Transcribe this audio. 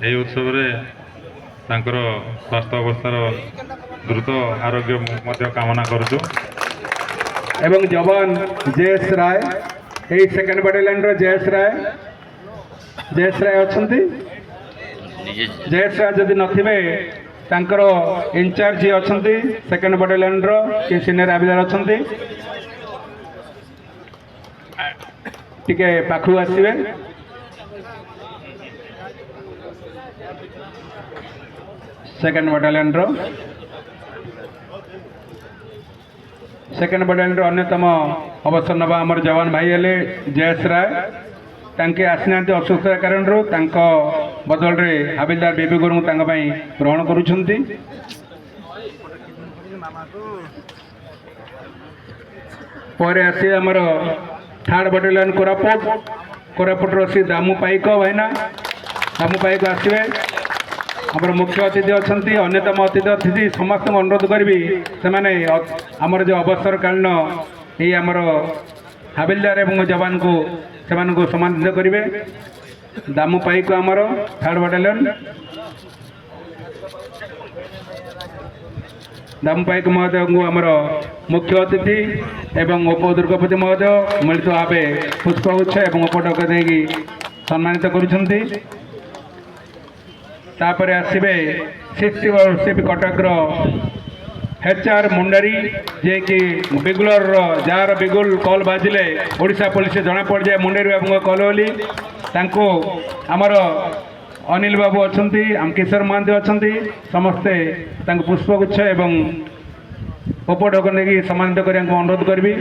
ଏହି ଉତ୍ସବରେ ତାଙ୍କର ସ୍ୱାସ୍ଥ୍ୟ ଅବସ୍ଥାର ଦ୍ରୁତ ଆରୋଗ୍ୟ ମଧ୍ୟ କାମନା କରୁଛୁ। ଏବଂ ଯବାନ ଜୟେଶ ରାୟ, এই সেকেন্ড বাটালিয়নର ଜୟେଶ ରାୟ ଅଛନ୍ତି। ଜୟେଶ ରାୟ ଯଦି ନଥିବେ ତାଙ୍କର ଇନଚାର୍ଜ ଯିଏ ଅଛନ୍ତି ସେକେଣ୍ଡ ବାଟାଲିୟନର କି ସିନିୟର ହାବିଲଦାର ଅଛନ୍ତି, ଟିକେ ପାଖକୁ ଆସିବେ। सेकेंड बाटालियन अन्यतम अवसर नवा आमर जवान भाई हेले जयेश राय। तांके आसीना असुस्थता कारण बदल रे हाबिलदार बेबी गुरु ग्रहण करुछंती। परे आसी आमर थर्ड बाटालियन कोरापुट सी दामू पाइक भाईना दामू पाइक आसवे। आमर मुख्य अतिथि अच्छा अन्यतम अतिथि समस्त अनुरोध करी से आमर जो अवसरकालीन ये आमर हाबिलदार एवं जवान को से सम्मानित करेंगे। दामू पाइक आमर थर्ड बाटालियन दामू पाइक महोदय को आमर मुख्य अतिथि एवं उप दुर्गापति महोदय मिलित भाव पुष्पगुच्छ एवं उपटक देकी सम्मानित करुछंती। तापरे आसवे 60 वर्षिप कटकर HR मुंडारी जे कि बिगुलर जार बिगुल कल बाजिले ओडिशा पुलिस जना पड़ जाए मुंडारी बाबू कल बोली आमर अनिल बाबू अच्छा आम किशोर महांती अच्छा समस्ते पुष्पगुच्छ एवं उपढक नहीं सम्मानित करने अनुरोध करी।